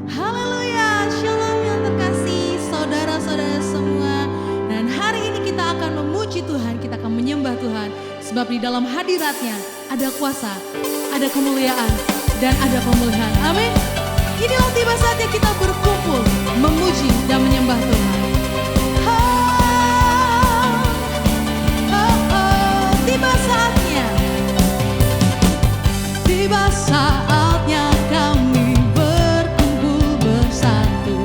Haleluya, shalom yang terkasih saudara-saudara semua. Dan hari ini kita akan memuji Tuhan, kita akan menyembah Tuhan. Sebab di dalam hadiratnya ada kuasa, ada kemuliaan, dan ada pemulihan. Amin. Inilah tiba saatnya kita berkumpul, memuji dan menyembah Tuhan. Tiba saatnya, tiba saatnya kami berkumpul bersatu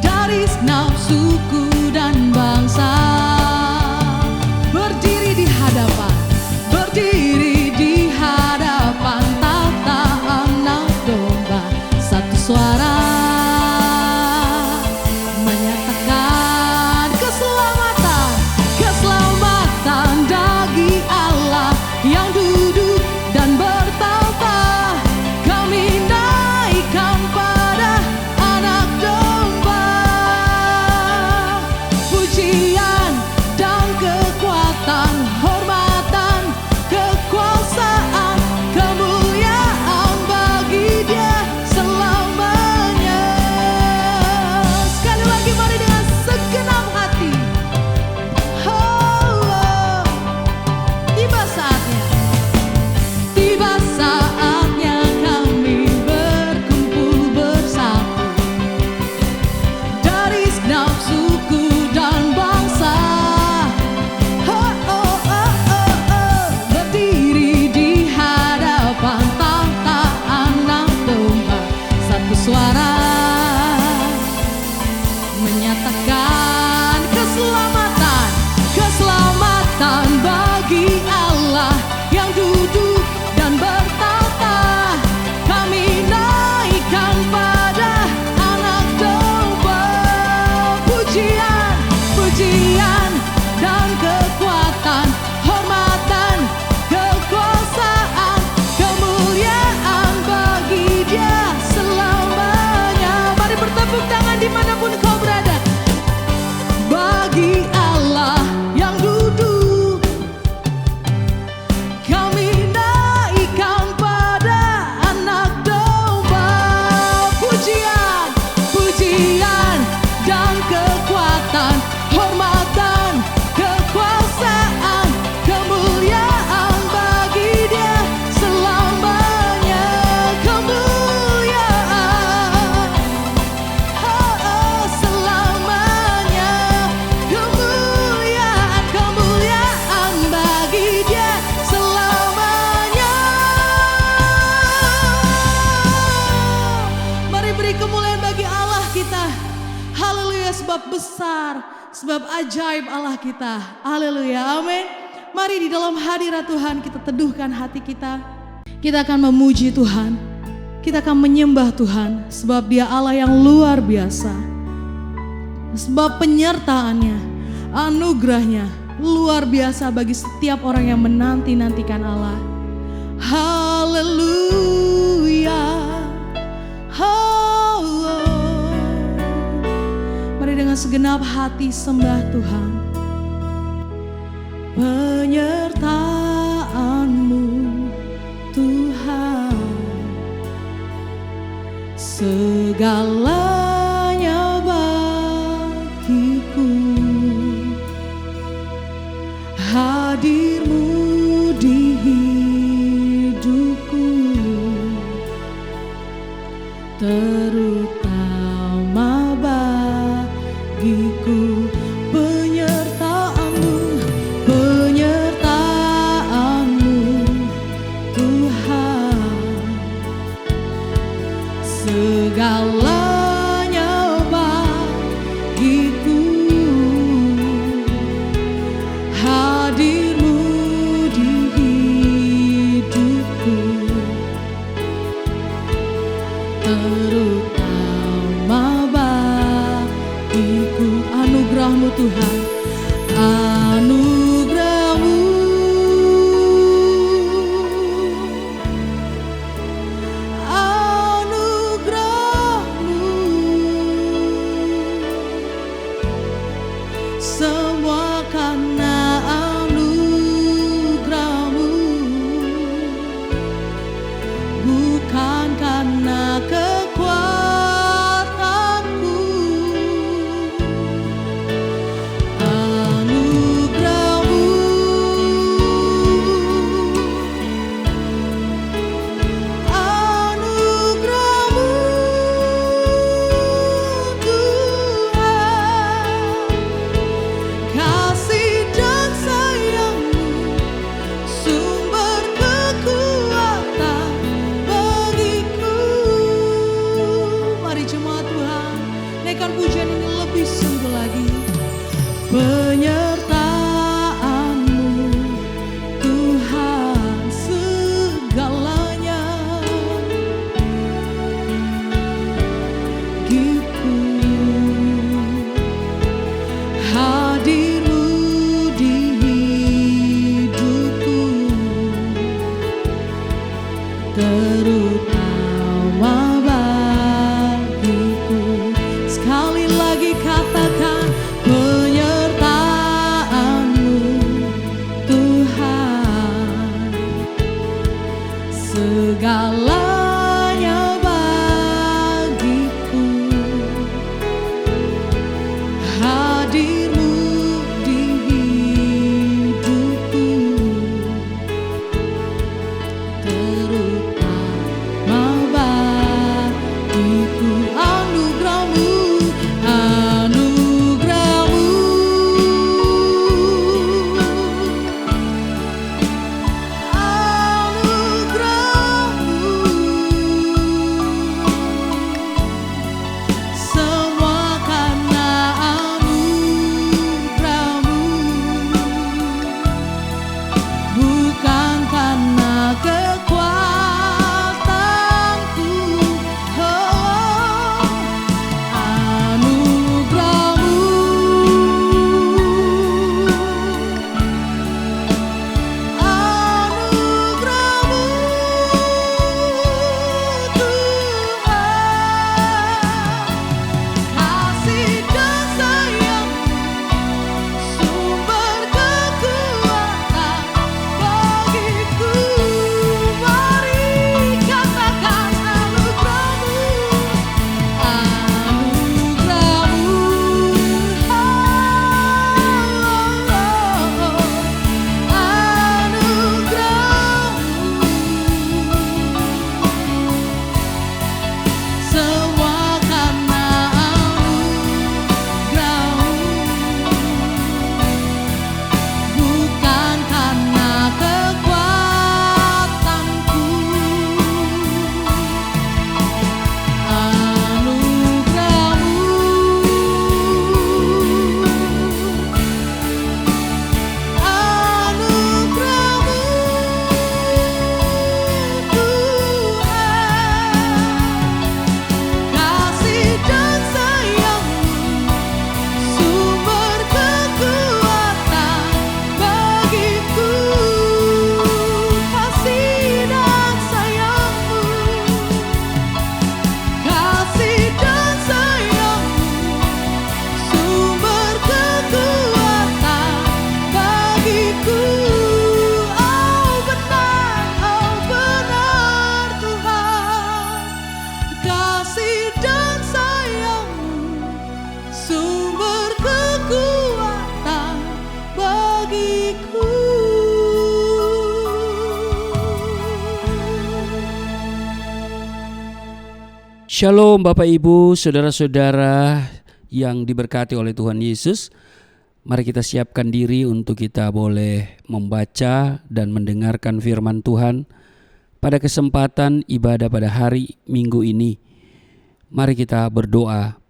dari segenap suku dan bangsa, berdiri di hadapan tahta Anak Domba, satu suara menyatakan keselamatan, keselamatan bagi Allah yang duduk dan bertahta. Kami naikkan pada Anak Domba pujian dan kekuatan, hormatan, kekuasaan, kemuliaan bagi Dia selamanya. Sekali lagi mari dengan segenap hati. Tiba saatnya, tiba saatnya kami berkumpul bersatu dari segenap suku dan bangsa, berdiri di hadapan tahta Anak Domba, satu suara menyatakan keselamatan, keselamatan bagi Allah yang duduk dan bertahta. Kami naikkan pada Anak Domba pujian, pujian dan kekuatan, hormatan, kekuasaan, kemuliaan bagi Dia selamanya. Mari bertepuk tangan dimanapun kau berada. Bagi Allah yang duduk, kami naikkan pada Anak Domba pujian, pujian dan kekuatan, hormatan, kekuasaan, kemuliaan bagi Dia selamanya. Kemuliaan, selamanya. Kemuliaan, kemuliaan bagi Dia selamanya. Mari beri kemuliaan bagi Allah kita. Haleluya, sebab besar, sebab ajaib Allah kita. Haleluya, amin. Mari di dalam hadirat Tuhan kita teduhkan hati kita. Kita akan memuji Tuhan, kita akan menyembah Tuhan, sebab Dia Allah yang luar biasa. Sebab penyertaannya, anugerahnya luar biasa bagi setiap orang yang menanti-nantikan Allah. Haleluya. Mari dengan segenap hati sembah Tuhan. Penyertaan-Mu Tuhan, segalanya bagiku. Hadir-Mu di hidupku, terutama bagiku. Penyertaan-Mu, penyertaan-Mu Tuhan, segalanya bagiku. Hadir-Mu di hidupku, terutama bagiku. Anugerah-Mu Tuhan, anugerah-Mu, anugerah-Mu, semua karena anugerah-Mu, bukan karena kekuatan Shalom Bapak Ibu, saudara-saudara yang diberkati oleh Tuhan Yesus. Mari kita siapkan diri untuk kita boleh membaca dan mendengarkan firman Tuhan pada kesempatan ibadah pada hari Minggu ini. Mari kita berdoa.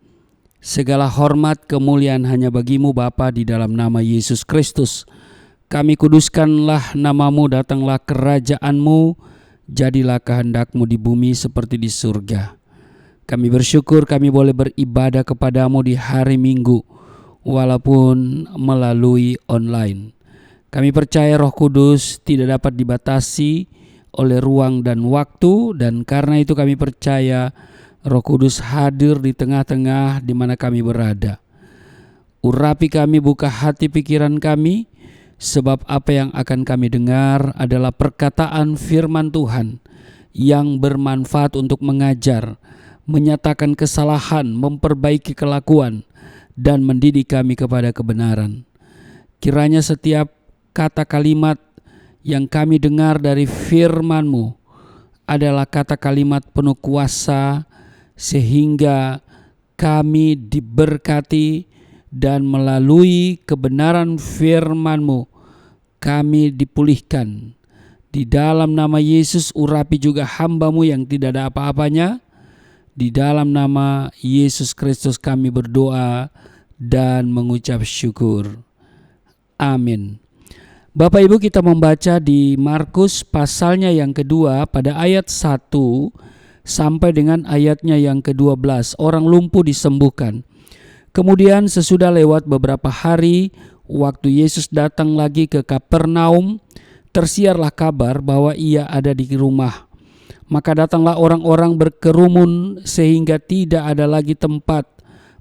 Segala hormat kemuliaan hanya bagimu Bapa di dalam nama Yesus Kristus. Kami kuduskanlah namamu, datanglah kerajaanmu, jadilah kehendakmu di bumi seperti di surga. Kami bersyukur kami boleh beribadah kepadamu di hari Minggu, walaupun melalui online. Kami percaya Roh Kudus tidak dapat dibatasi oleh ruang dan waktu, dan karena itu kami percaya Roh Kudus hadir di tengah-tengah di mana kami berada. Urapi kami, buka hati pikiran kami, sebab apa yang akan kami dengar adalah perkataan firman Tuhan yang bermanfaat untuk mengajar, menyatakan kesalahan, memperbaiki kelakuan, dan mendidik kami kepada kebenaran. Kiranya setiap kata kalimat yang kami dengar dari firman-Mu adalah kata kalimat penuh kuasa, sehingga kami diberkati dan melalui kebenaran firman-Mu kami dipulihkan. Di dalam nama Yesus, urapi juga hamba-Mu yang tidak ada apa-apanya. Di dalam nama Yesus Kristus kami berdoa dan mengucap syukur. Amin. Bapak Ibu, kita membaca di Markus pasalnya yang kedua pada ayat 1 sampai dengan ayatnya yang ke-12. Orang lumpuh disembuhkan. Kemudian sesudah lewat beberapa hari, waktu Yesus datang lagi ke Kapernaum, tersiarlah kabar bahwa ia ada di rumah. Maka datanglah orang-orang berkerumun sehingga tidak ada lagi tempat,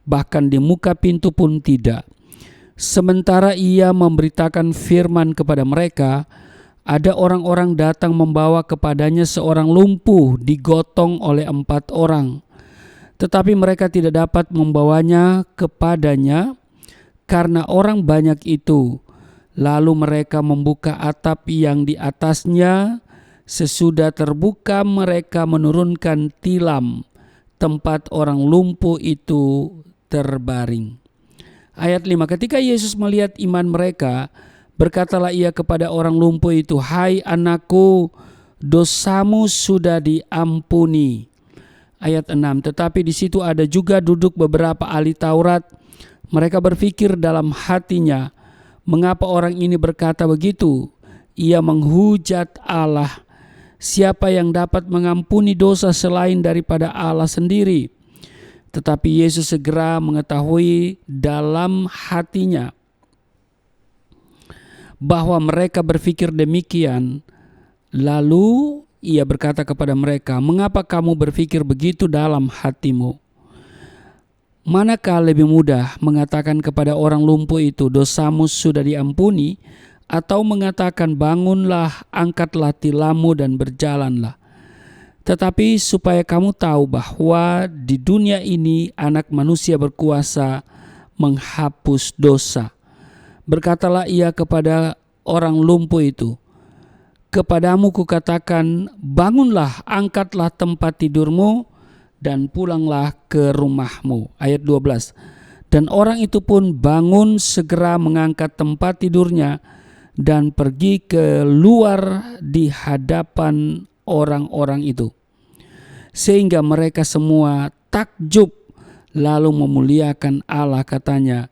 bahkan di muka pintu pun tidak. Sementara ia memberitakan firman kepada mereka, ada orang-orang datang membawa kepadanya seorang lumpuh digotong oleh 4 orang. Tetapi mereka tidak dapat membawanya kepadanya karena orang banyak itu. Lalu mereka membuka atap yang di atasnya. Sesudah terbuka mereka menurunkan tilam tempat orang lumpuh itu terbaring. Ayat 5, ketika Yesus melihat iman mereka, berkatalah ia kepada orang lumpuh itu, "Hai anakku, dosamu sudah diampuni." Ayat 6, tetapi di situ ada juga duduk beberapa ahli Taurat. Mereka berpikir dalam hatinya, mengapa orang ini berkata begitu? Ia menghujat Allah. Siapa yang dapat mengampuni dosa selain daripada Allah sendiri? Tetapi Yesus segera mengetahui dalam hatinya bahwa mereka berpikir demikian. Lalu ia berkata kepada mereka, "Mengapa kamu berpikir begitu dalam hatimu? Manakah lebih mudah mengatakan kepada orang lumpuh itu, dosamu sudah diampuni, atau mengatakan bangunlah, angkatlah tilammu dan berjalanlah? Tetapi supaya kamu tahu bahwa di dunia ini anak manusia berkuasa menghapus dosa." Berkatalah ia kepada orang lumpuh itu, "Kepadamu kukatakan, bangunlah, angkatlah tempat tidurmu dan pulanglah ke rumahmu." Ayat 12, dan orang itu pun bangun, segera mengangkat tempat tidurnya dan pergi keluar di hadapan orang-orang itu. Sehingga mereka semua takjub lalu memuliakan Allah, katanya,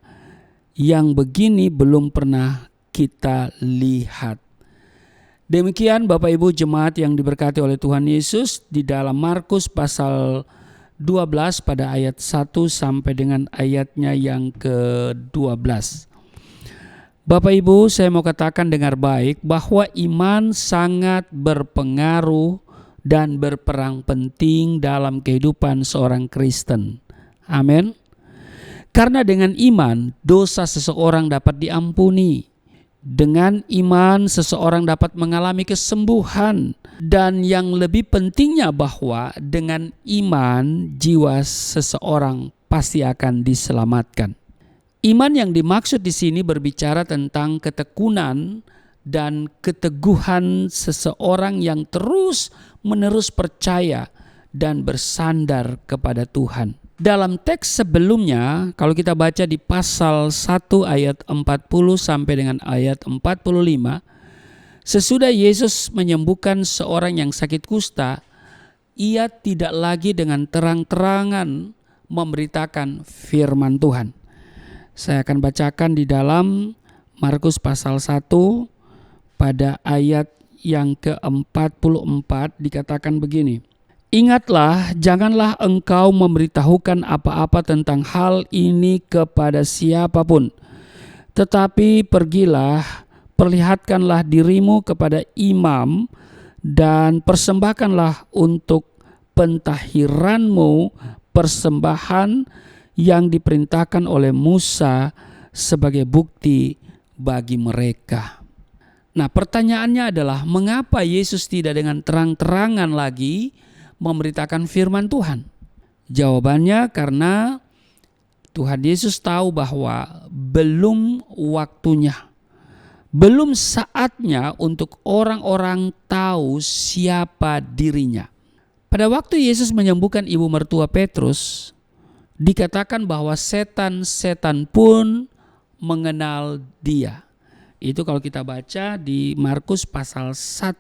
"Yang begini belum pernah kita lihat." Demikian Bapak Ibu jemaat yang diberkati oleh Tuhan Yesus, di dalam Markus pasal 12 pada ayat 1 sampai dengan ayatnya yang ke-12. Bapak Ibu, saya mau katakan dengar baik bahwa iman sangat berpengaruh dan berperan penting dalam kehidupan seorang Kristen. Amin. Karena dengan iman, dosa seseorang dapat diampuni. Dengan iman, seseorang dapat mengalami kesembuhan. Dan yang lebih pentingnya bahwa dengan iman, jiwa seseorang pasti akan diselamatkan. Iman yang dimaksud di sini berbicara tentang ketekunan dan keteguhan seseorang yang terus-menerus percaya dan bersandar kepada Tuhan. Dalam teks sebelumnya, kalau kita baca di pasal 1 ayat 40 sampai dengan ayat 45, sesudah Yesus menyembuhkan seorang yang sakit kusta, ia tidak lagi dengan terang-terangan memberitakan firman Tuhan. Saya akan bacakan di dalam Markus pasal 1 pada ayat yang ke-44 dikatakan begini. Ingatlah, janganlah engkau memberitahukan apa-apa tentang hal ini kepada siapapun. Tetapi pergilah, perlihatkanlah dirimu kepada imam dan persembahkanlah untuk pentahiranmu persembahan yang diperintahkan oleh Musa sebagai bukti bagi mereka. Nah, pertanyaannya adalah mengapa Yesus tidak dengan terang-terangan lagi memberitakan firman Tuhan? Jawabannya karena Tuhan Yesus tahu bahwa belum waktunya, belum saatnya untuk orang-orang tahu siapa dirinya. Pada waktu Yesus menyembuhkan ibu mertua Petrus, dikatakan bahwa setan-setan pun mengenal dia. Itu kalau kita baca di Markus pasal 1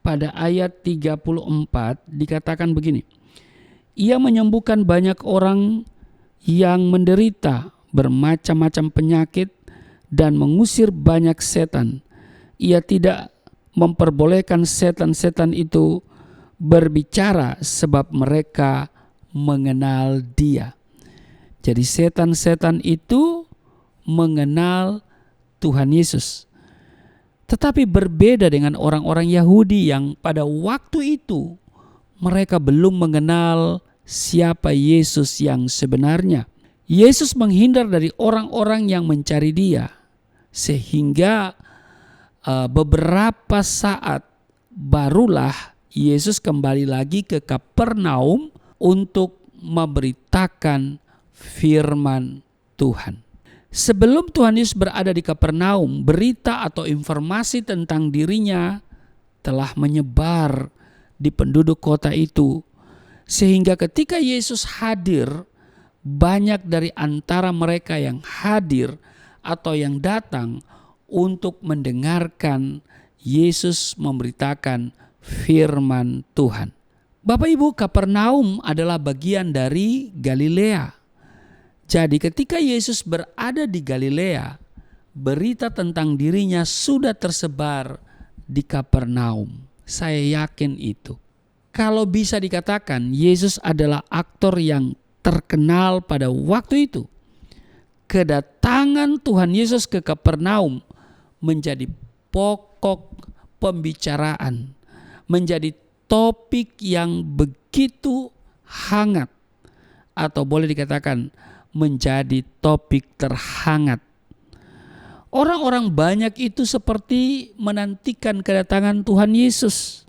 pada ayat 34 dikatakan begini. Ia menyembuhkan banyak orang yang menderita bermacam-macam penyakit dan mengusir banyak setan. Ia tidak memperbolehkan setan-setan itu berbicara sebab mereka mengenal dia. Jadi setan-setan itu mengenal Tuhan Yesus. Tetapi berbeda dengan orang-orang Yahudi yang pada waktu itu mereka belum mengenal siapa Yesus yang sebenarnya. Yesus menghindar dari orang-orang yang mencari dia. Sehingga beberapa saat barulah Yesus kembali lagi ke Kapernaum untuk memberitakan firman Tuhan. Sebelum Tuhan Yesus berada di Kapernaum, berita atau informasi tentang dirinya telah menyebar di penduduk kota itu. Sehingga ketika Yesus hadir, banyak dari antara mereka yang hadir atau yang datang untuk mendengarkan Yesus memberitakan firman Tuhan. Bapak Ibu, Kapernaum adalah bagian dari Galilea. Jadi ketika Yesus berada di Galilea, berita tentang dirinya sudah tersebar di Kapernaum. Saya yakin itu. Kalau bisa dikatakan Yesus adalah aktor yang terkenal pada waktu itu, kedatangan Tuhan Yesus ke Kapernaum menjadi pokok pembicaraan, menjadi topik yang begitu hangat, atau boleh dikatakan menjadi topik terhangat. Orang-orang banyak itu seperti menantikan kedatangan Tuhan Yesus.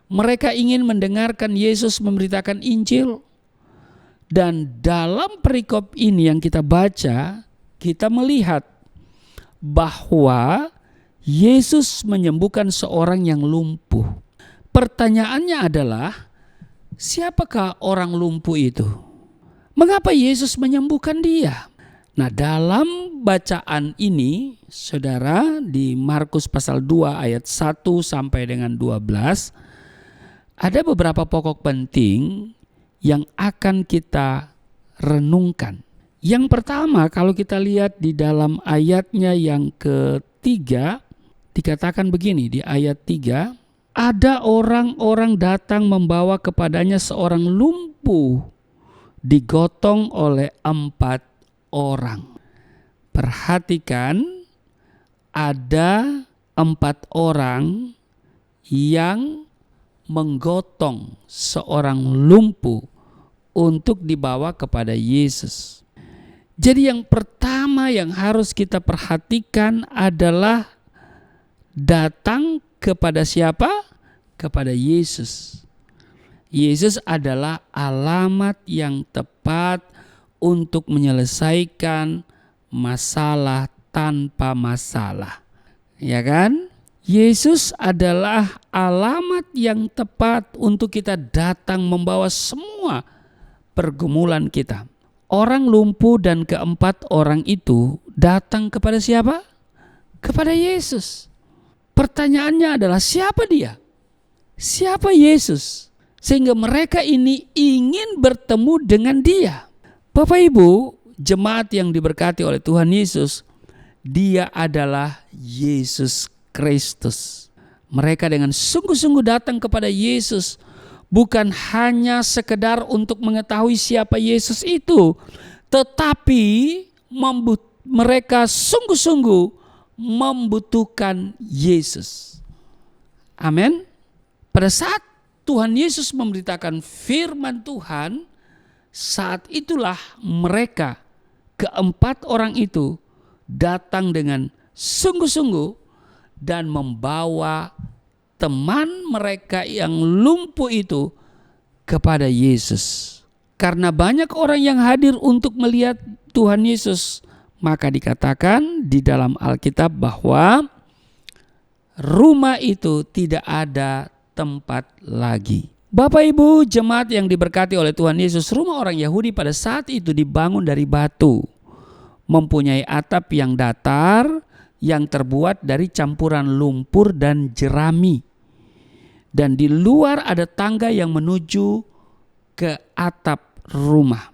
Mereka ingin mendengarkan Yesus memberitakan Injil. Dan dalam perikop ini yang kita baca, kita melihat bahwa Yesus menyembuhkan seorang yang lumpuh. Pertanyaannya adalah, siapakah orang lumpuh itu? Mengapa Yesus menyembuhkan dia? Nah, dalam bacaan ini, saudara, di Markus pasal 2 ayat 1 sampai dengan 12, ada beberapa pokok penting yang akan kita renungkan. Yang pertama, kalau kita lihat di dalam ayatnya yang ketiga, dikatakan begini di ayat 3, ada orang-orang datang membawa kepadanya seorang lumpuh, digotong oleh 4 orang. Perhatikan, ada 4 orang yang menggotong seorang lumpuh untuk dibawa kepada Yesus. Jadi yang pertama yang harus kita perhatikan adalah datang kepada siapa? Kepada Yesus. Yesus adalah alamat yang tepat untuk menyelesaikan masalah tanpa masalah. Ya kan? Yesus adalah alamat yang tepat untuk kita datang membawa semua pergumulan kita. Orang lumpuh dan keempat orang itu datang kepada siapa? Kepada Yesus. Pertanyaannya adalah siapa dia? Siapa Yesus? Sehingga mereka ini ingin bertemu dengan dia. Bapak Ibu, jemaat yang diberkati oleh Tuhan Yesus, dia adalah Yesus Kristus. Mereka dengan sungguh-sungguh datang kepada Yesus, bukan hanya sekedar untuk mengetahui siapa Yesus itu, tetapi mereka sungguh-sungguh membutuhkan Yesus. Amin. Pada saat Tuhan Yesus memberitakan firman Tuhan, saat itulah mereka, keempat orang itu, datang dengan sungguh-sungguh dan membawa teman mereka yang lumpuh itu kepada Yesus. Karena banyak orang yang hadir untuk melihat Tuhan Yesus, maka dikatakan di dalam Alkitab bahwa rumah itu tidak ada tempat lagi. Bapak Ibu jemaat yang diberkati oleh Tuhan Yesus, rumah orang Yahudi pada saat itu dibangun dari batu, mempunyai atap yang datar yang terbuat dari campuran lumpur dan jerami. Dan di luar ada tangga yang menuju ke atap rumah.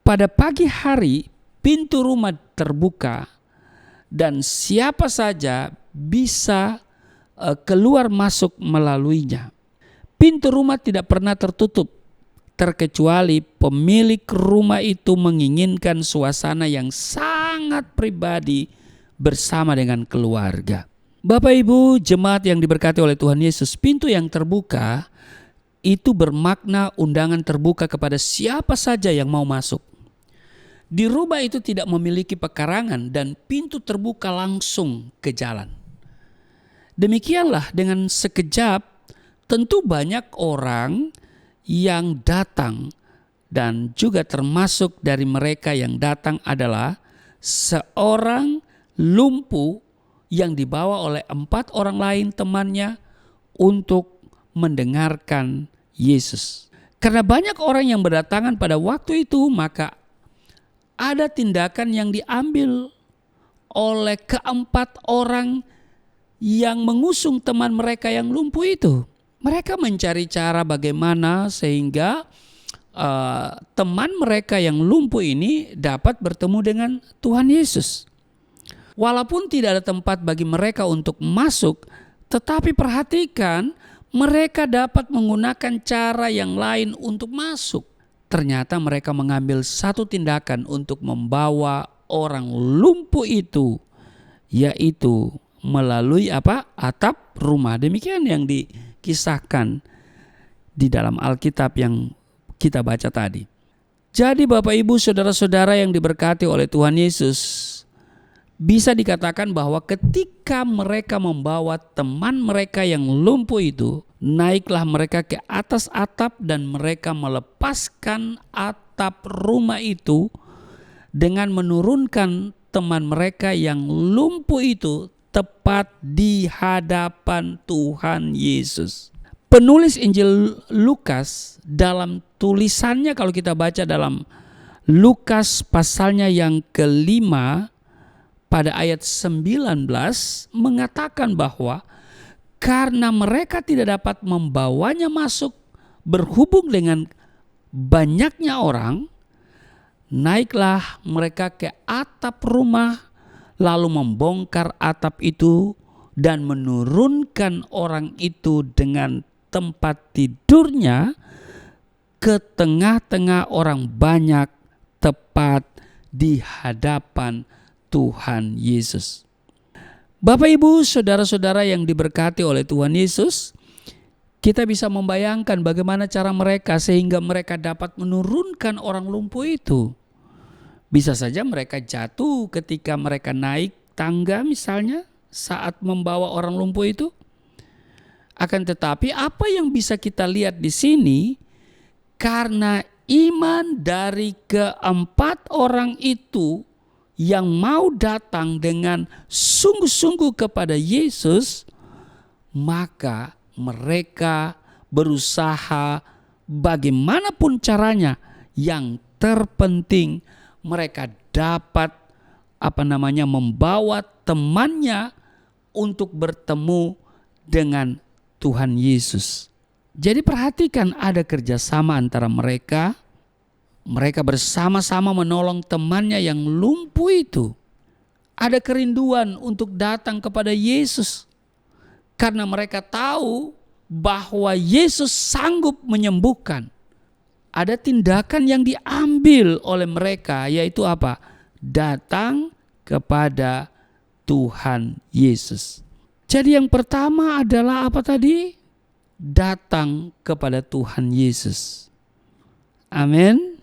Pada pagi hari pintu rumah terbuka dan siapa saja bisa keluar masuk melaluinya. Pintu rumah tidak pernah tertutup, terkecuali pemilik rumah itu menginginkan suasana yang sangat pribadi bersama dengan keluarga. Bapak Ibu jemaat yang diberkati oleh Tuhan Yesus, pintu yang terbuka itu bermakna undangan terbuka kepada siapa saja yang mau masuk. Di rumah itu tidak memiliki pekarangan dan pintu terbuka langsung ke jalan. Demikianlah dengan sekejap tentu banyak orang yang datang, dan juga termasuk dari mereka yang datang adalah seorang lumpuh yang dibawa oleh 4 orang lain temannya untuk mendengarkan Yesus. Karena banyak orang yang berdatangan pada waktu itu, maka ada tindakan yang diambil oleh keempat orang yang mengusung teman mereka yang lumpuh itu. Mereka mencari cara bagaimana sehingga teman mereka yang lumpuh ini dapat bertemu dengan Tuhan Yesus. Walaupun tidak ada tempat bagi mereka untuk masuk, tetapi perhatikan mereka dapat menggunakan cara yang lain untuk masuk. Ternyata mereka mengambil satu tindakan untuk membawa orang lumpuh itu, yaitu melalui atap rumah. Demikian yang dikisahkan di dalam Alkitab yang kita baca tadi. Jadi Bapak Ibu saudara-saudara yang diberkati oleh Tuhan Yesus, bisa dikatakan bahwa ketika mereka membawa teman mereka yang lumpuh itu, naiklah mereka ke atas atap dan mereka melepaskan atap rumah itu dengan menurunkan teman mereka yang lumpuh itu tepat di hadapan Tuhan Yesus. Penulis Injil Lukas dalam tulisannya, kalau kita baca dalam Lukas pasalnya yang kelima pada ayat 19 mengatakan bahwa karena mereka tidak dapat membawanya masuk berhubung dengan banyaknya orang, naiklah mereka ke atap rumah lalu membongkar atap itu dan menurunkan orang itu dengan tempat tidurnya ke tengah-tengah orang banyak tepat di hadapan Tuhan Yesus. Bapak Ibu saudara-saudara yang diberkati oleh Tuhan Yesus, kita bisa membayangkan bagaimana cara mereka sehingga mereka dapat menurunkan orang lumpuh itu. Bisa saja mereka jatuh ketika mereka naik tangga misalnya saat membawa orang lumpuh itu. Akan tetapi apa yang bisa kita lihat di sini, karena iman dari keempat orang itu yang mau datang dengan sungguh-sungguh kepada Yesus, maka mereka berusaha bagaimanapun caranya, yang terpenting mereka dapat membawa temannya untuk bertemu dengan Tuhan Yesus. Jadi perhatikan, ada kerjasama antara mereka. Mereka bersama-sama menolong temannya yang lumpuh itu. Ada kerinduan untuk datang kepada Yesus, karena mereka tahu bahwa Yesus sanggup menyembuhkan. Ada tindakan yang diambil oleh mereka, yaitu apa? Datang kepada Tuhan Yesus. Jadi yang pertama adalah apa tadi? Datang kepada Tuhan Yesus. Amin.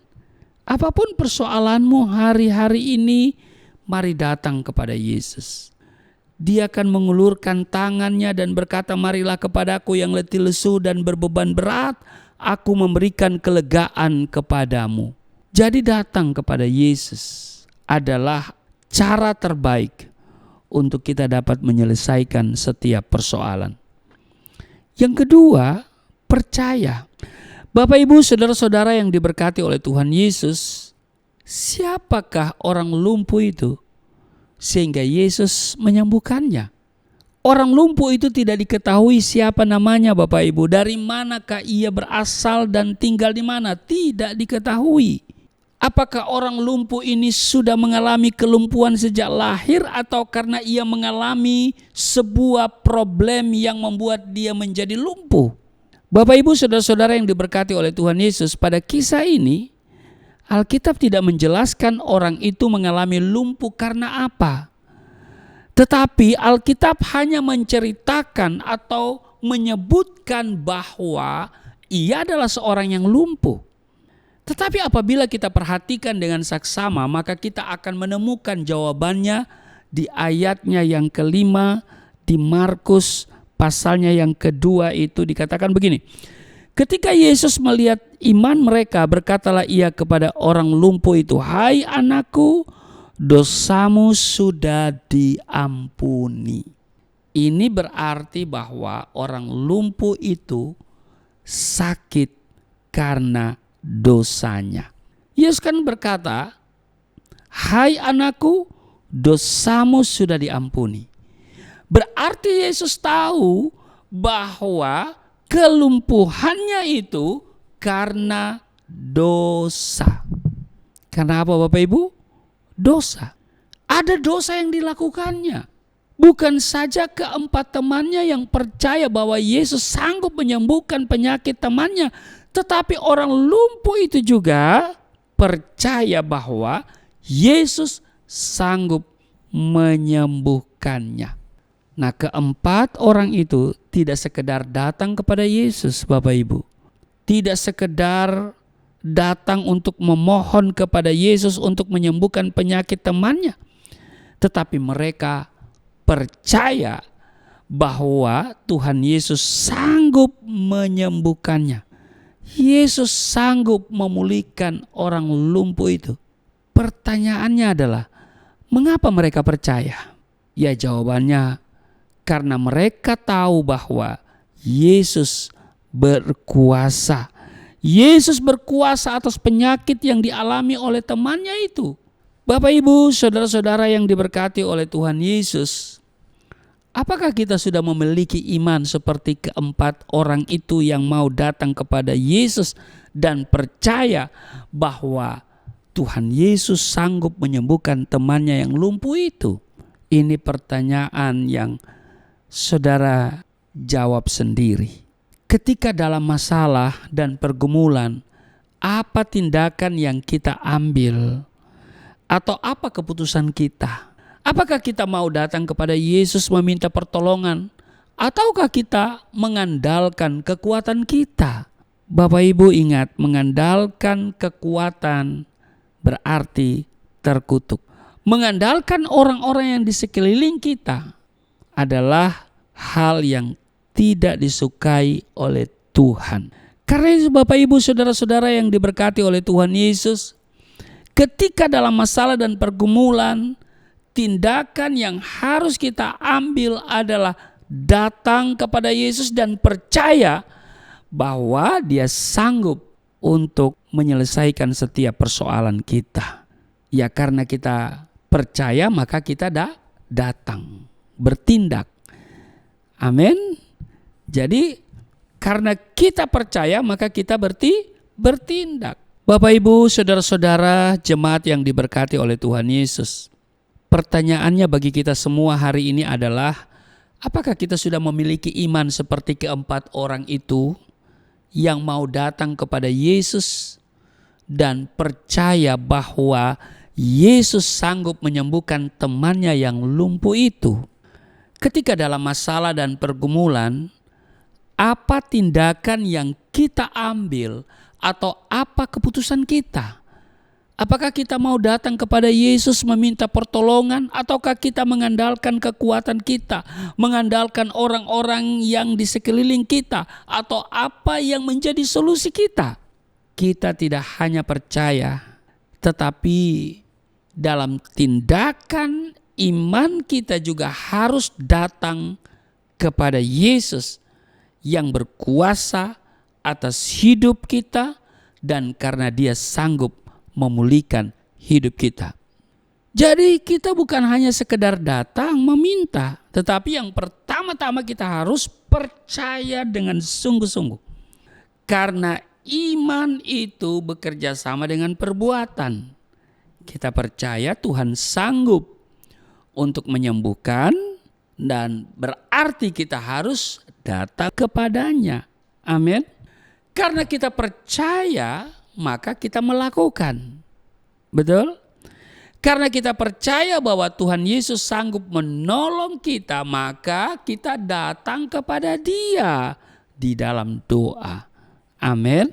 Apapun persoalanmu hari-hari ini, mari datang kepada Yesus. Dia akan mengulurkan tangannya dan berkata, marilah kepadaku yang letih lesu dan berbeban berat, aku memberikan kelegaan kepadamu. Jadi datang kepada Yesus adalah cara terbaik untuk kita dapat menyelesaikan setiap persoalan. Yang kedua, percaya. Bapak, Ibu, saudara-saudara yang diberkati oleh Tuhan Yesus, siapakah orang lumpuh itu sehingga Yesus menyembuhkannya? Orang lumpuh itu tidak diketahui siapa namanya, Bapak Ibu. Dari manakah ia berasal dan tinggal di mana? Tidak diketahui. Apakah orang lumpuh ini sudah mengalami kelumpuhan sejak lahir, atau karena ia mengalami sebuah problem yang membuat dia menjadi lumpuh? Bapak, Ibu, saudara-saudara yang diberkati oleh Tuhan Yesus, pada kisah ini Alkitab tidak menjelaskan orang itu mengalami lumpuh karena apa. Tetapi Alkitab hanya menceritakan atau menyebutkan bahwa ia adalah seorang yang lumpuh. Tetapi apabila kita perhatikan dengan saksama, maka kita akan menemukan jawabannya di ayatnya yang kelima di Markus pasalnya yang kedua. Itu dikatakan begini. Ketika Yesus melihat iman mereka, berkatalah ia kepada orang lumpuh itu, "Hai anakku, dosamu sudah diampuni." Ini berarti bahwa orang lumpuh itu sakit karena dosanya. Yesus kan berkata, "Hai anakku, dosamu sudah diampuni." Berarti Yesus tahu bahwa kelumpuhannya itu karena dosa. Karena apa, Bapak Ibu? Dosa. Ada dosa yang dilakukannya. Bukan saja keempat temannya yang percaya bahwa Yesus sanggup menyembuhkan penyakit temannya, tetapi orang lumpuh itu juga percaya bahwa Yesus sanggup menyembuhkannya. Nah, keempat orang itu tidak sekedar datang kepada Yesus, Bapak Ibu. Tidak sekedar datang untuk memohon kepada Yesus untuk menyembuhkan penyakit temannya. Tetapi mereka percaya bahwa Tuhan Yesus sanggup menyembuhkannya. Yesus sanggup memulihkan orang lumpuh itu. Pertanyaannya adalah, mengapa mereka percaya? Ya, jawabannya karena mereka tahu bahwa Yesus berkuasa. Yesus berkuasa atas penyakit yang dialami oleh temannya itu. Bapak, Ibu, saudara-saudara yang diberkati oleh Tuhan Yesus, apakah kita sudah memiliki iman seperti keempat orang itu yang mau datang kepada Yesus dan percaya bahwa Tuhan Yesus sanggup menyembuhkan temannya yang lumpuh itu? Ini pertanyaan yang saudara jawab sendiri. Ketika dalam masalah dan pergumulan, apa tindakan yang kita ambil? Atau apa keputusan kita? Apakah kita mau datang kepada Yesus meminta pertolongan? Ataukah kita mengandalkan kekuatan kita? Bapak Ibu ingat, mengandalkan kekuatan berarti terkutuk. Mengandalkan orang-orang yang di sekeliling kita adalah hal yang tidak disukai oleh Tuhan. Karena itu Bapak Ibu saudara-saudara yang diberkati oleh Tuhan Yesus, ketika dalam masalah dan pergumulan, tindakan yang harus kita ambil adalah datang kepada Yesus dan percaya bahwa Dia sanggup untuk menyelesaikan setiap persoalan kita. Ya, karena kita percaya maka kita datang, bertindak. Amin. Jadi karena kita percaya maka kita bertindak. Bapak Ibu, saudara-saudara, jemaat yang diberkati oleh Tuhan Yesus. Pertanyaannya bagi kita semua hari ini adalah, apakah kita sudah memiliki iman seperti keempat orang itu yang mau datang kepada Yesus dan percaya bahwa Yesus sanggup menyembuhkan temannya yang lumpuh itu? Ketika dalam masalah dan pergumulan, apa tindakan yang kita ambil atau apa keputusan kita? Apakah kita mau datang kepada Yesus meminta pertolongan, ataukah kita mengandalkan kekuatan kita, mengandalkan orang-orang yang di sekeliling kita, atau apa yang menjadi solusi kita? Kita tidak hanya percaya, tetapi dalam tindakan iman kita juga harus datang kepada Yesus yang berkuasa atas hidup kita, dan karena Dia sanggup memulihkan hidup kita. Jadi kita bukan hanya sekedar datang meminta, tetapi yang pertama-tama kita harus percaya dengan sungguh-sungguh. Karena iman itu bekerja sama dengan perbuatan. Kita percaya Tuhan sanggup untuk menyembuhkan, dan berarti kita harus datang kepadanya. Amin. Karena kita percaya, maka kita melakukan. Betul? Karena kita percaya bahwa Tuhan Yesus sanggup menolong kita, maka kita datang kepada Dia di dalam doa. Amin.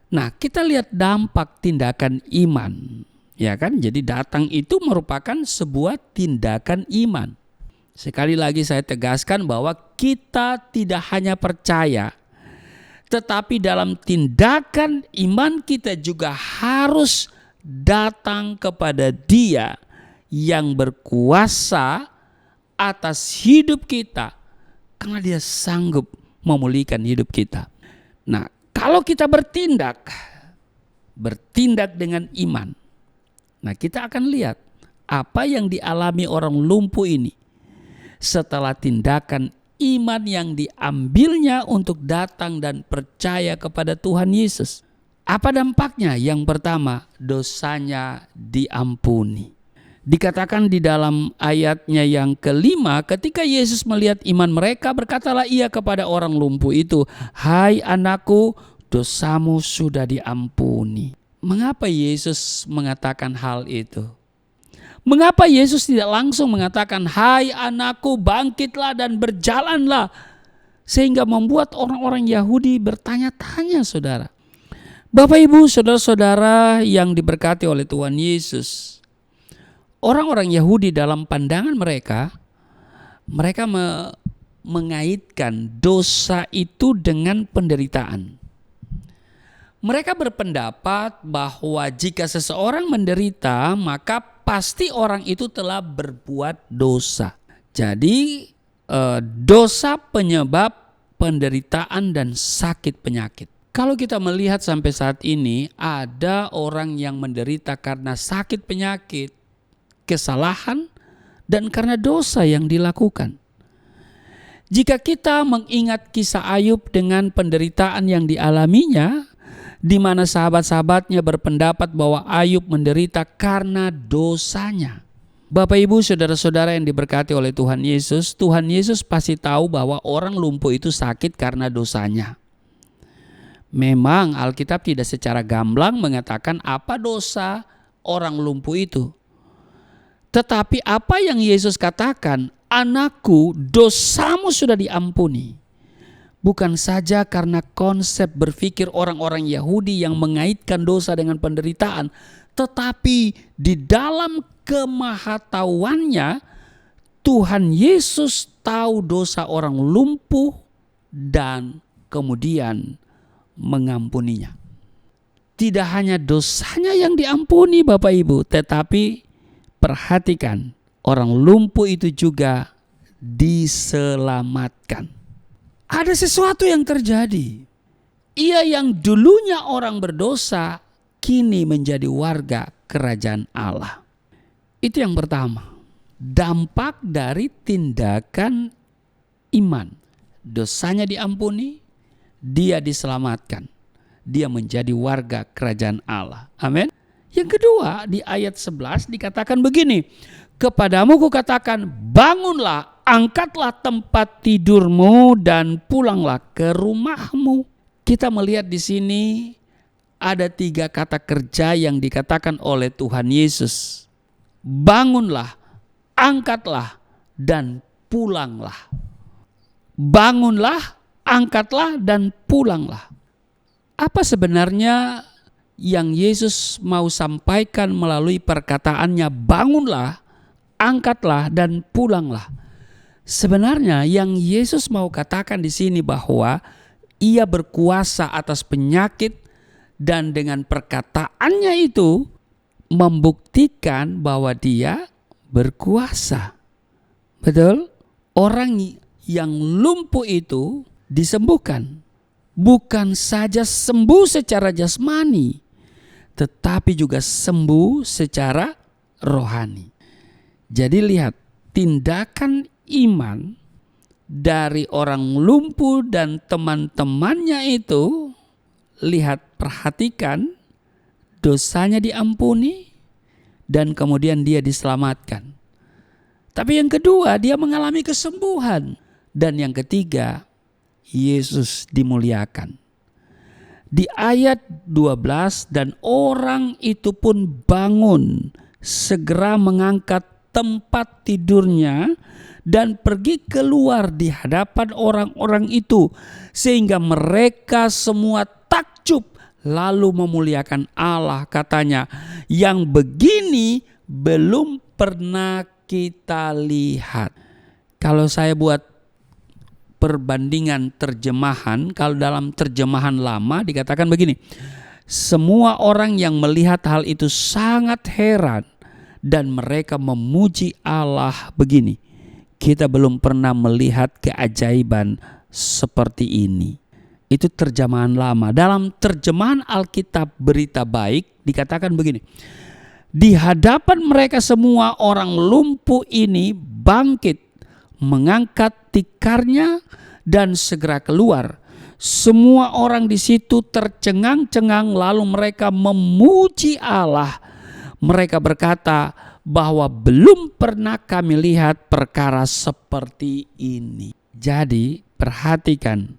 Nah, kita lihat dampak tindakan iman. Ya kan? Jadi datang itu merupakan sebuah tindakan iman. Sekali lagi saya tegaskan bahwa kita tidak hanya percaya, tetapi dalam tindakan iman kita juga harus datang kepada Dia yang berkuasa atas hidup kita, karena Dia sanggup memulihkan hidup kita. Nah, kalau kita bertindak dengan iman, nah kita akan lihat apa yang dialami orang lumpuh ini setelah tindakan iman yang diambilnya untuk datang dan percaya kepada Tuhan Yesus. Apa dampaknya? Yang pertama, dosanya diampuni. Dikatakan di dalam ayatnya yang kelima, ketika Yesus melihat iman mereka, berkatalah Ia kepada orang lumpuh itu, "Hai anakku, dosamu sudah diampuni." Mengapa Yesus mengatakan hal itu? Mengapa Yesus tidak langsung mengatakan, "Hai anakku, bangkitlah dan berjalanlah," sehingga membuat orang-orang Yahudi bertanya-tanya, saudara. Bapak Ibu, saudara-saudara yang diberkati oleh Tuhan Yesus, orang-orang Yahudi dalam pandangan mereka mengaitkan dosa itu dengan penderitaan. Mereka berpendapat bahwa jika seseorang menderita, maka pasti orang itu telah berbuat dosa. Jadi dosa penyebab penderitaan dan sakit penyakit. Kalau kita melihat sampai saat ini, ada orang yang menderita karena sakit penyakit, kesalahan, dan karena dosa yang dilakukan. Jika kita mengingat kisah Ayub dengan penderitaan yang dialaminya, di mana sahabat-sahabatnya berpendapat bahwa Ayub menderita karena dosanya. Bapak Ibu, saudara-saudara yang diberkati oleh Tuhan Yesus pasti tahu bahwa orang lumpuh itu sakit karena dosanya. Memang Alkitab tidak secara gamblang mengatakan apa dosa orang lumpuh itu. Tetapi apa yang Yesus katakan, "Anakku, dosamu sudah diampuni." Bukan saja karena konsep berpikir orang-orang Yahudi yang mengaitkan dosa dengan penderitaan, tetapi di dalam kemahatauannya Tuhan Yesus tahu dosa orang lumpuh dan kemudian mengampuninya. Tidak hanya dosanya yang diampuni Bapak Ibu, tetapi perhatikan, orang lumpuh itu juga diselamatkan. Ada sesuatu yang terjadi. Ia yang dulunya orang berdosa kini menjadi warga kerajaan Allah. Itu yang pertama. Dampak dari tindakan iman. Dosanya diampuni, dia diselamatkan. Dia menjadi warga kerajaan Allah. Amin. Yang kedua, di ayat 11 dikatakan begini. Kepadamu kukatakan, bangunlah, angkatlah tempat tidurmu dan pulanglah ke rumahmu. Kita melihat di sini ada 3 kata kerja yang dikatakan oleh Tuhan Yesus. Bangunlah, angkatlah, dan pulanglah. Bangunlah, angkatlah, dan pulanglah. Apa sebenarnya yang Yesus mau sampaikan melalui perkataannya bangunlah, angkatlah, dan pulanglah? Sebenarnya yang Yesus mau katakan di sini bahwa ia berkuasa atas penyakit dan dengan perkataannya itu membuktikan bahwa dia berkuasa. Betul? Orang yang lumpuh itu disembuhkan. Bukan saja sembuh secara jasmani, tetapi juga sembuh secara rohani. Jadi lihat, tindakan iman dari orang lumpuh dan teman-temannya itu, lihat, perhatikan, dosanya diampuni dan kemudian dia diselamatkan. Tapi yang kedua, dia mengalami kesembuhan. Dan yang ketiga, Yesus dimuliakan. Di ayat 12, dan orang itu pun bangun, segera mengangkat tempat tidurnya dan pergi keluar di hadapan orang-orang itu, sehingga mereka semua takjub lalu memuliakan Allah. Katanya, yang begini belum pernah kita lihat. Kalau saya buat perbandingan terjemahan, kalau dalam terjemahan lama dikatakan begini, semua orang yang melihat hal itu sangat heran dan mereka memuji Allah begini, kita belum pernah melihat keajaiban seperti ini. Itu terjemahan lama. Dalam terjemahan Alkitab Berita Baik dikatakan begini, di hadapan mereka semua orang lumpuh ini bangkit, mengangkat tikarnya dan segera keluar. Semua orang di situ tercengang-cengang lalu mereka memuji Allah. Mereka berkata bahwa belum pernah kami lihat perkara seperti ini. Jadi perhatikan,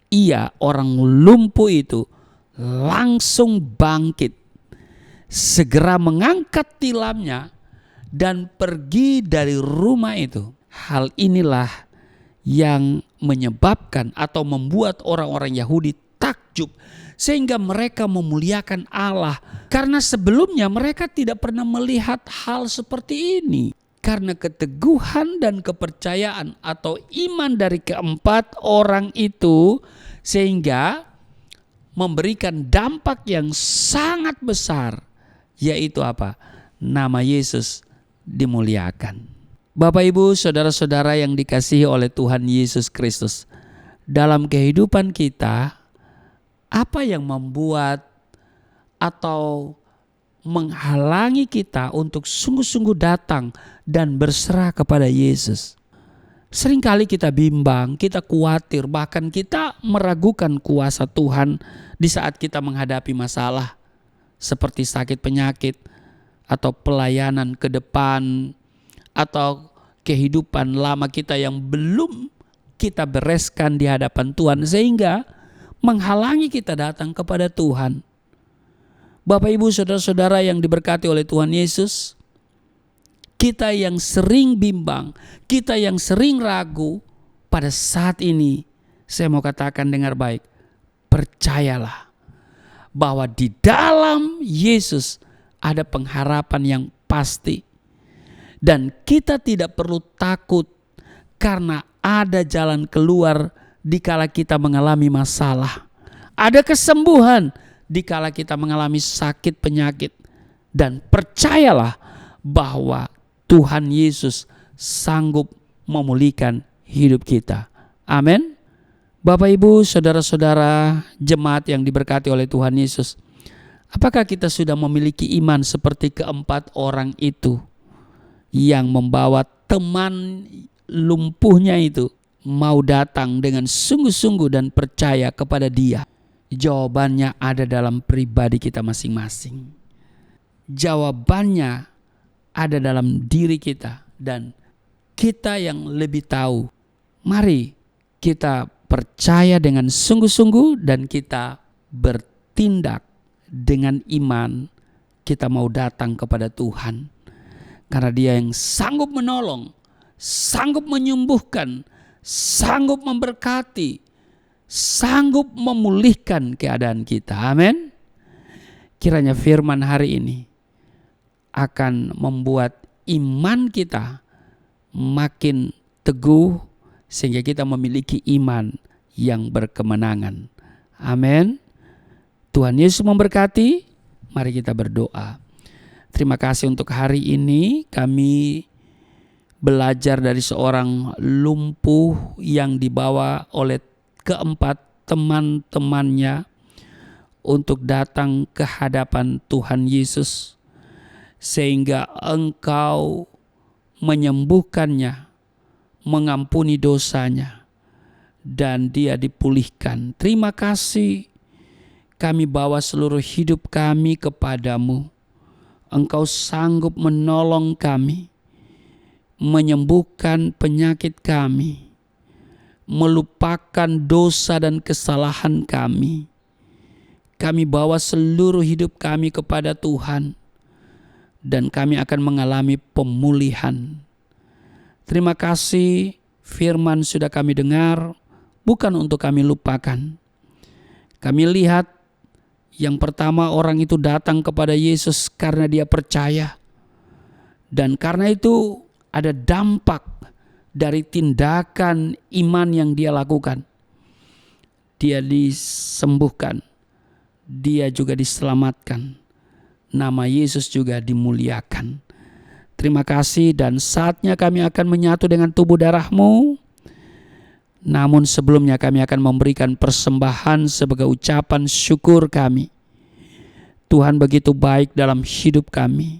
ia orang lumpuh itu langsung bangkit, segera mengangkat tilamnya dan pergi dari rumah itu. Hal inilah yang menyebabkan atau membuat orang-orang Yahudi takjub, sehingga mereka memuliakan Allah. Karena sebelumnya mereka tidak pernah melihat hal seperti ini. Karena keteguhan dan kepercayaan atau iman dari keempat orang itu, sehingga memberikan dampak yang sangat besar, yaitu apa? Nama Yesus dimuliakan. Bapak, Ibu, saudara-saudara yang dikasihi oleh Tuhan Yesus Kristus, dalam kehidupan kita, apa yang membuat atau menghalangi kita untuk sungguh-sungguh datang dan berserah kepada Yesus? Seringkali kita bimbang, kita khawatir, bahkan kita meragukan kuasa Tuhan di saat kita menghadapi masalah seperti sakit penyakit atau pelayanan ke depan, atau kehidupan lama kita yang belum kita bereskan di hadapan Tuhan, sehingga menghalangi kita datang kepada Tuhan. Bapak, Ibu, saudara-saudara yang diberkati oleh Tuhan Yesus, kita yang sering bimbang, kita yang sering ragu, pada saat ini saya mau katakan, dengar baik, percayalah bahwa di dalam Yesus ada pengharapan yang pasti. Dan kita tidak perlu takut karena ada jalan keluar dikala kita mengalami masalah. Ada kesembuhan dikala kita mengalami sakit penyakit. Dan percayalah bahwa Tuhan Yesus sanggup memulihkan hidup kita. Amin. Bapak, Ibu, saudara-saudara jemaat yang diberkati oleh Tuhan Yesus, apakah kita sudah memiliki iman seperti keempat orang itu yang membawa teman lumpuhnya itu mau datang dengan sungguh-sungguh dan percaya kepada dia? Jawabannya ada dalam pribadi kita masing-masing. Jawabannya ada dalam diri kita dan kita yang lebih tahu. Mari kita percaya dengan sungguh-sungguh dan kita bertindak dengan iman. Kita mau datang kepada Tuhan karena Dia yang sanggup menolong, sanggup menyembuhkan, sanggup memberkati, sanggup memulihkan keadaan kita. Amin. Kiranya firman hari ini akan membuat iman kita makin teguh sehingga kita memiliki iman yang berkemenangan. Amin. Tuhan Yesus memberkati. Mari kita berdoa. Terima kasih untuk hari ini kami belajar dari seorang lumpuh yang dibawa oleh keempat teman-temannya untuk datang ke hadapan Tuhan Yesus sehingga Engkau menyembuhkannya, mengampuni dosanya, dan dia dipulihkan. Terima kasih, kami bawa seluruh hidup kami kepadamu. Engkau sanggup menolong kami, menyembuhkan penyakit kami, melupakan dosa dan kesalahan kami. Kami bawa seluruh hidup kami kepada Tuhan, dan kami akan mengalami pemulihan. Terima kasih, firman sudah kami dengar, bukan untuk kami lupakan. Kami lihat yang pertama orang itu datang kepada Yesus karena dia percaya. Dan karena itu ada dampak dari tindakan iman yang dia lakukan. Dia disembuhkan, dia juga diselamatkan. Nama Yesus juga dimuliakan. Terima kasih, dan saatnya kami akan menyatu dengan tubuh darah-Mu. Namun sebelumnya kami akan memberikan persembahan sebagai ucapan syukur kami. Tuhan begitu baik dalam hidup kami.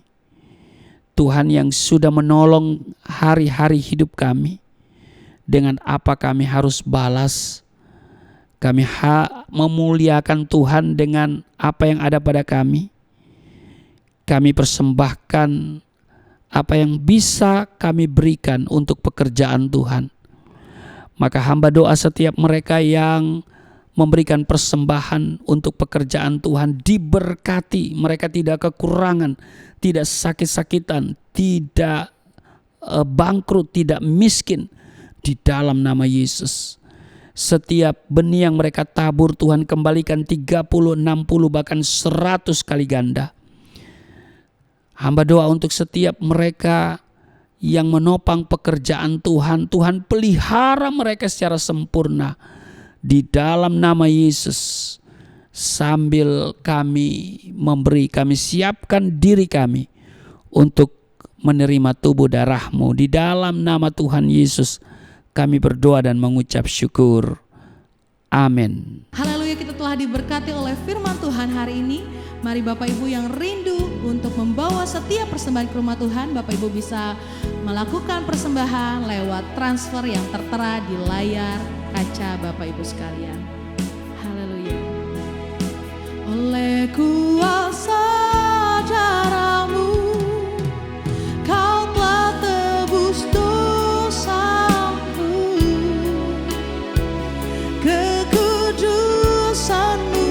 Tuhan yang sudah menolong hari-hari hidup kami. Dengan apa kami harus balas? Kami memuliakan Tuhan dengan apa yang ada pada kami. Kami persembahkan apa yang bisa kami berikan untuk pekerjaan Tuhan. Maka hamba doa setiap mereka yang memberikan persembahan untuk pekerjaan Tuhan diberkati. Mereka tidak kekurangan, tidak sakit-sakitan, tidak bangkrut, tidak miskin di dalam nama Yesus. Setiap benih yang mereka tabur Tuhan kembalikan 30, 60 bahkan 100 kali ganda. Hamba doa untuk setiap mereka yang menopang pekerjaan Tuhan. Tuhan pelihara mereka secara sempurna di dalam nama Yesus. Sambil kami memberi, kami siapkan diri kami untuk menerima tubuh darah-Mu. Di dalam nama Tuhan Yesus kami berdoa dan mengucap syukur. Amin. Haleluya, kita telah diberkati oleh firman Tuhan hari ini. Mari Bapak Ibu yang rindu untuk membawa setiap persembahan ke rumah Tuhan, Bapak Ibu bisa melakukan persembahan lewat transfer yang tertera di layar kaca Bapak Ibu sekalian. Haleluya. Oleh kuasa darah-Mu, Kau telah tebus dosaku. Kekudusan-Mu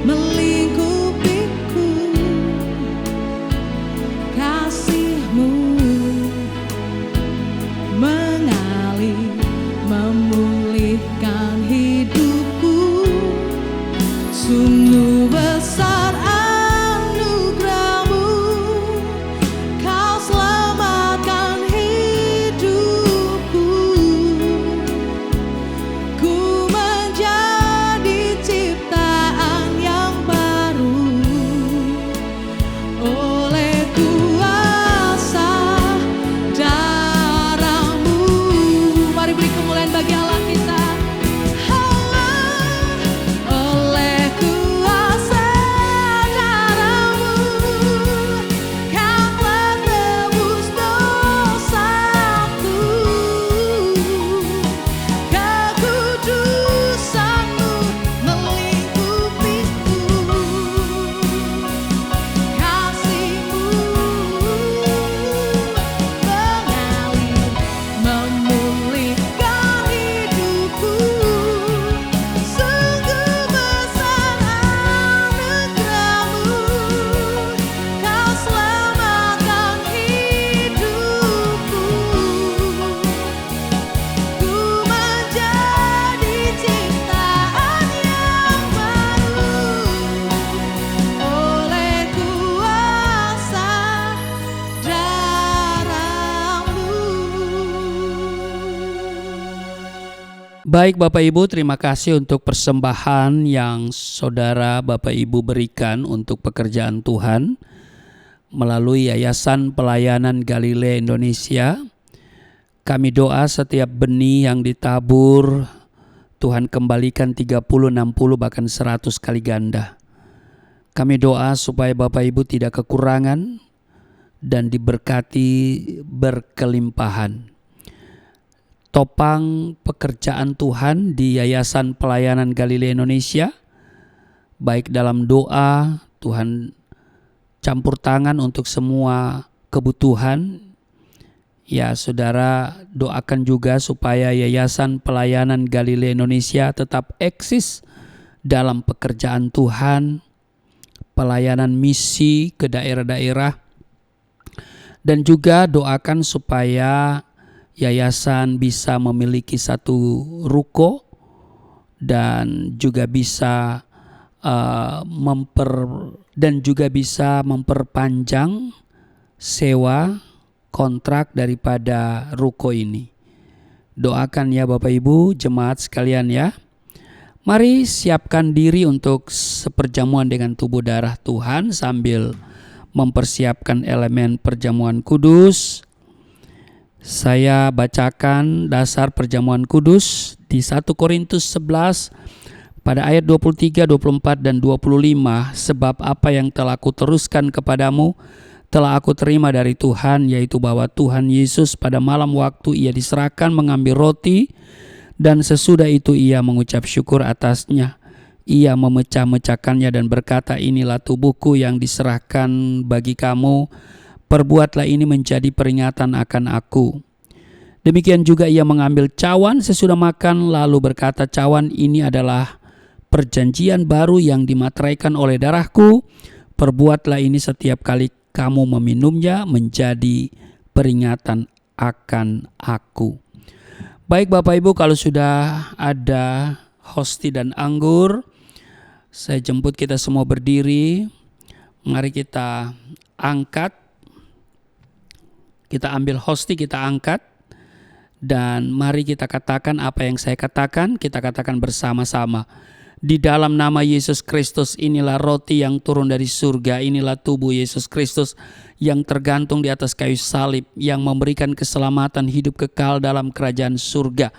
melingkupiku, kasih-Mu mengalir, memulihkan hidupku. Sungguh besar Baik Bapak Ibu, terima kasih untuk persembahan yang saudara Bapak Ibu berikan untuk pekerjaan Tuhan melalui Yayasan Pelayanan Galilea Indonesia. Kami doa setiap benih yang ditabur Tuhan kembalikan 30, 60 bahkan 100 kali ganda. Kami doa supaya Bapak Ibu tidak kekurangan dan diberkati berkelimpahan. Topang pekerjaan Tuhan di Yayasan Pelayanan Galilea Indonesia, baik dalam doa, Tuhan campur tangan untuk semua kebutuhan. Ya, saudara doakan juga supaya Yayasan Pelayanan Galilea Indonesia tetap eksis dalam pekerjaan Tuhan, pelayanan misi ke daerah-daerah, dan juga doakan supaya yayasan bisa memiliki satu ruko dan juga bisa memperpanjang sewa kontrak daripada ruko ini. Doakan ya Bapak Ibu, jemaat sekalian ya. Mari siapkan diri untuk seperjamuan dengan tubuh darah Tuhan sambil mempersiapkan elemen perjamuan kudus. Saya bacakan dasar perjamuan kudus di 1 Korintus 11 pada ayat 23, 24 dan 25. Sebab apa yang telah aku teruskan kepadamu telah aku terima dari Tuhan, yaitu bahwa Tuhan Yesus pada malam waktu ia diserahkan mengambil roti, dan sesudah itu ia mengucap syukur atasnya. Ia memecah-mecahkannya dan berkata, inilah tubuhku yang diserahkan bagi kamu. Perbuatlah ini menjadi peringatan akan aku. Demikian juga ia mengambil cawan sesudah makan, lalu berkata, cawan ini adalah perjanjian baru yang dimateraikan oleh darahku. Perbuatlah ini setiap kali kamu meminumnya menjadi peringatan akan aku. Baik Bapak Ibu, kalau sudah ada hosti dan anggur, saya jemput kita semua berdiri. Mari kita angkat. Kita ambil hosti, kita angkat, dan mari kita katakan apa yang saya katakan, kita katakan bersama-sama. Di dalam nama Yesus Kristus, inilah roti yang turun dari surga, inilah tubuh Yesus Kristus yang tergantung di atas kayu salib, yang memberikan keselamatan hidup kekal dalam kerajaan surga,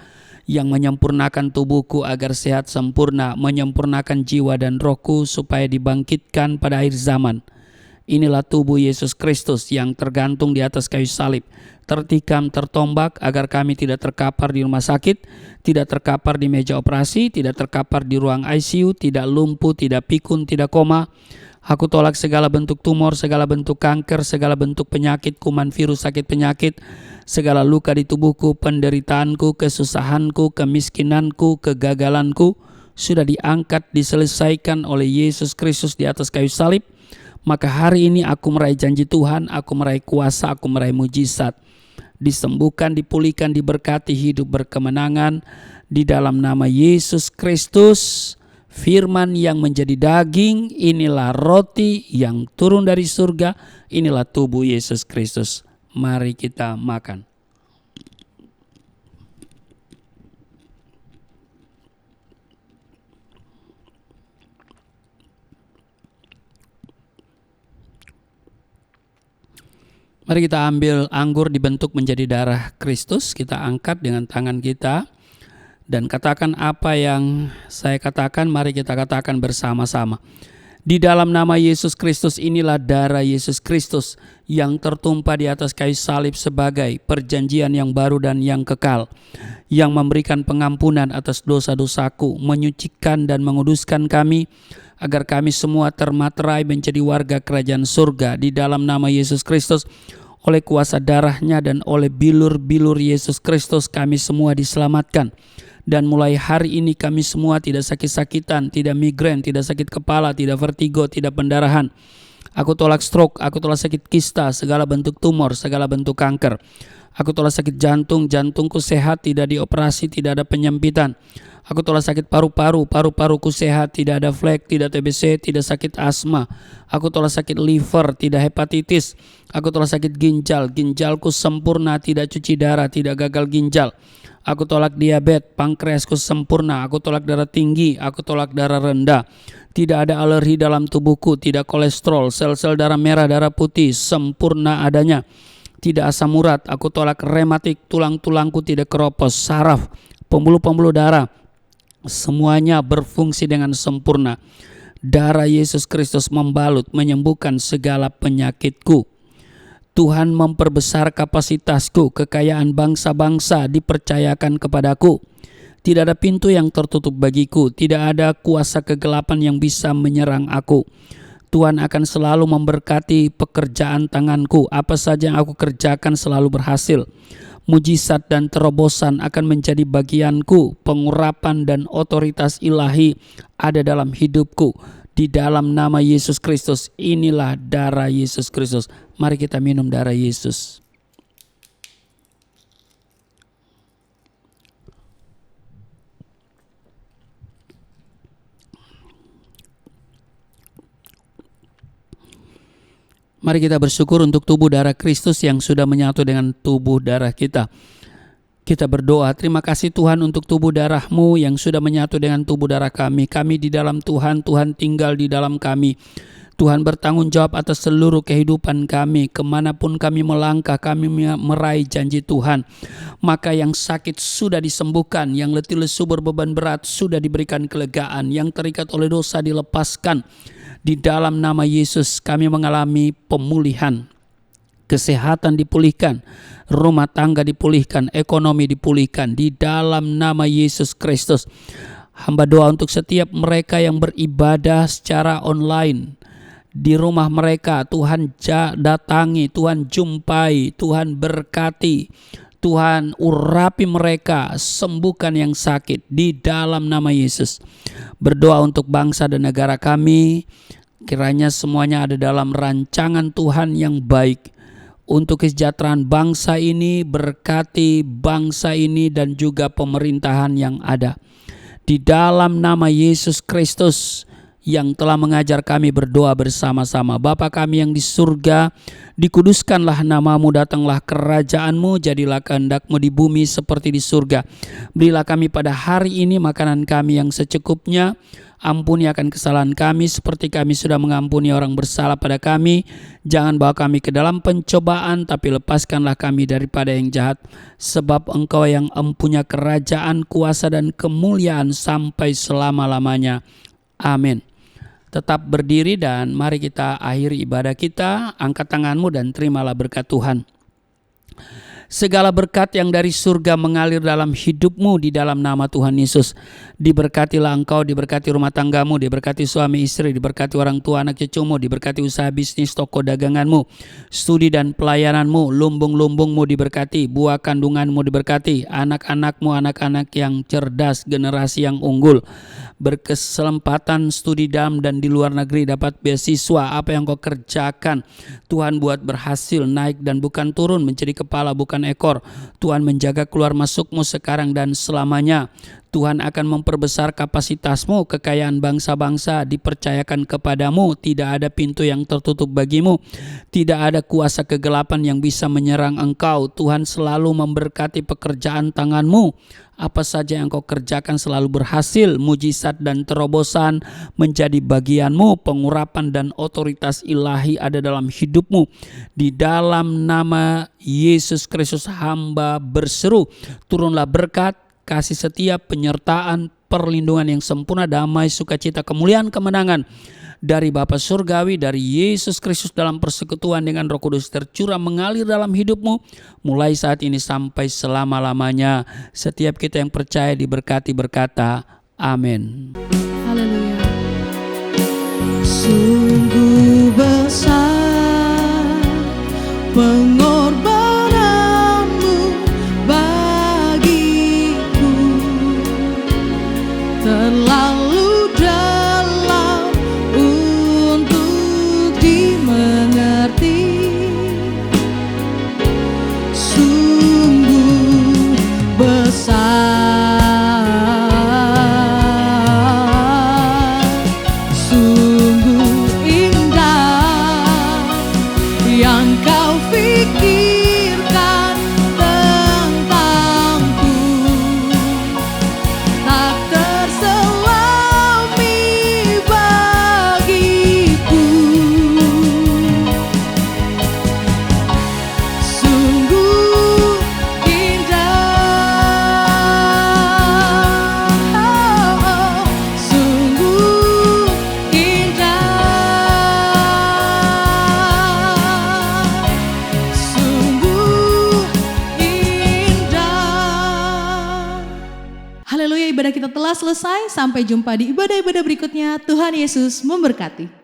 yang menyempurnakan tubuhku agar sehat sempurna, menyempurnakan jiwa dan rohku supaya dibangkitkan pada akhir zaman. Inilah tubuh Yesus Kristus yang tergantung di atas kayu salib, tertikam, tertombak agar kami tidak terkapar di rumah sakit, tidak terkapar di meja operasi, tidak terkapar di ruang ICU, tidak lumpuh, tidak pikun, tidak koma. Aku tolak segala bentuk tumor, segala bentuk kanker, segala bentuk penyakit, kuman, virus, sakit penyakit, segala luka di tubuhku, penderitaanku, kesusahanku, kemiskinanku, kegagalanku sudah diangkat, diselesaikan oleh Yesus Kristus di atas kayu salib. Maka hari ini aku meraih janji Tuhan, aku meraih kuasa, aku meraih mujizat. Disembuhkan, dipulihkan, diberkati, hidup berkemenangan di dalam nama Yesus Kristus. Firman yang menjadi daging, inilah roti yang turun dari surga, inilah tubuh Yesus Kristus. Mari kita makan. Mari kita ambil anggur dibentuk menjadi darah Kristus, kita angkat dengan tangan kita dan katakan apa yang saya katakan, mari kita katakan bersama-sama. Di dalam nama Yesus Kristus, inilah darah Yesus Kristus yang tertumpah di atas kayu salib sebagai perjanjian yang baru dan yang kekal, yang memberikan pengampunan atas dosa-dosaku, menyucikan dan menguduskan kami, agar kami semua termaterai menjadi warga kerajaan surga. Di dalam nama Yesus Kristus, oleh kuasa darahnya dan oleh bilur-bilur Yesus Kristus, kami semua diselamatkan. Dan mulai hari ini kami semua tidak sakit-sakitan, tidak migrain, tidak sakit kepala, tidak vertigo, tidak pendarahan. Aku tolak stroke, aku tolak sakit kista, segala bentuk tumor, segala bentuk kanker. Aku tolak sakit jantung, jantungku sehat, tidak dioperasi, tidak ada penyempitan. Aku tolak sakit paru-paru, paru-paruku sehat, tidak ada flek, tidak TBC, tidak sakit asma. Aku tolak sakit liver, tidak hepatitis. Aku tolak sakit ginjal, ginjalku sempurna, tidak cuci darah, tidak gagal ginjal. Aku tolak diabetes, pankreasku sempurna. Aku tolak darah tinggi, aku tolak darah rendah. Tidak ada alergi dalam tubuhku, tidak kolesterol, sel-sel darah merah, darah putih, sempurna adanya. Tidak asam urat, aku tolak rematik, tulang-tulangku tidak keropos, saraf, pembuluh-pembuluh darah, semuanya berfungsi dengan sempurna. Darah Yesus Kristus membalut, menyembuhkan segala penyakitku. Tuhan memperbesar kapasitasku, kekayaan bangsa-bangsa dipercayakan kepadaku. Tidak ada pintu yang tertutup bagiku, tidak ada kuasa kegelapan yang bisa menyerang aku. Tuhan akan selalu memberkati pekerjaan tanganku, apa saja yang aku kerjakan selalu berhasil. Mujizat dan terobosan akan menjadi bagianku, pengurapan dan otoritas ilahi ada dalam hidupku. Di dalam nama Yesus Kristus, inilah darah Yesus Kristus. Mari kita minum darah Yesus. Mari kita bersyukur untuk tubuh darah Kristus yang sudah menyatu dengan tubuh darah kita. Kita berdoa, terima kasih Tuhan untuk tubuh darah-Mu yang sudah menyatu dengan tubuh darah kami. Kami di dalam Tuhan, Tuhan tinggal di dalam kami. Tuhan bertanggung jawab atas seluruh kehidupan kami. Kemanapun kami melangkah, kami meraih janji Tuhan. Maka yang sakit sudah disembuhkan, yang letih lesu berbeban berat sudah diberikan kelegaan, yang terikat oleh dosa dilepaskan. Di dalam nama Yesus kami mengalami pemulihan. Kesehatan dipulihkan, rumah tangga dipulihkan, ekonomi dipulihkan di dalam nama Yesus Kristus. Hamba doa untuk setiap mereka yang beribadah secara online di rumah mereka. Tuhan datangi, Tuhan jumpai, Tuhan berkati, Tuhan urapi mereka, sembuhkan yang sakit di dalam nama Yesus. Berdoa untuk bangsa dan negara kami, kiranya semuanya ada dalam rancangan Tuhan yang baik. Untuk kesejahteraan bangsa ini, berkati bangsa ini dan juga pemerintahan yang ada. Di dalam nama Yesus Kristus yang telah mengajar kami berdoa bersama-sama. Bapa kami yang di surga, dikuduskanlah nama-Mu, datanglah kerajaan-Mu, jadilah kehendak-Mu di bumi seperti di surga. Berilah kami pada hari ini makanan kami yang secukupnya. Ampuni akan kesalahan kami seperti kami sudah mengampuni orang bersalah pada kami. Jangan bawa kami ke dalam pencobaan, tapi lepaskanlah kami daripada yang jahat. Sebab Engkau yang empunya kerajaan, kuasa dan kemuliaan sampai selama-lamanya. Amin. Tetap berdiri dan mari kita akhiri ibadah kita. Angkat tanganmu dan terimalah berkat Tuhan. Segala berkat yang dari surga mengalir dalam hidupmu di dalam nama Tuhan Yesus. Diberkatilah engkau, diberkati rumah tanggamu, diberkati suami istri, diberkati orang tua anak cucumu, diberkati usaha bisnis toko daganganmu, studi dan pelayananmu, lumbung-lumbungmu diberkati, buah kandunganmu diberkati, anak-anakmu anak-anak yang cerdas, generasi yang unggul, berkesempatan studi dalam dan di luar negeri, dapat beasiswa. Apa yang kau kerjakan Tuhan buat berhasil, naik dan bukan turun, menjadi kepala bukan ekor. Tuhan menjaga keluar masukmu sekarang dan selamanya. Tuhan akan memperbesar kapasitasmu, kekayaan bangsa-bangsa dipercayakan kepadamu. Tidak ada pintu yang tertutup bagimu, tidak ada kuasa kegelapan yang bisa menyerang engkau. Tuhan selalu memberkati pekerjaan tanganmu. Apa saja yang kau kerjakan selalu berhasil. Mujizat dan terobosan menjadi bagianmu. Pengurapan dan otoritas ilahi ada dalam hidupmu. Di dalam nama Yesus Kristus hamba berseru, turunlah berkat, kasih setia, penyertaan, perlindungan yang sempurna, damai, sukacita, kemuliaan, kemenangan dari Bapa Surgawi, dari Yesus Kristus dalam persekutuan dengan Roh Kudus tercurah mengalir dalam hidupmu mulai saat ini sampai selama-lamanya. Setiap kita yang percaya diberkati berkata amin. Haleluya. Sungguh besar pengorbananmu bagiku, terlalu dalam untuk dimengerti. Sungguh besar, sungguh indah yang kau pikirkan tentangku. ibadah kita telah selesai. Sampai jumpa di ibadah-ibadah berikutnya. Tuhan Yesus memberkati.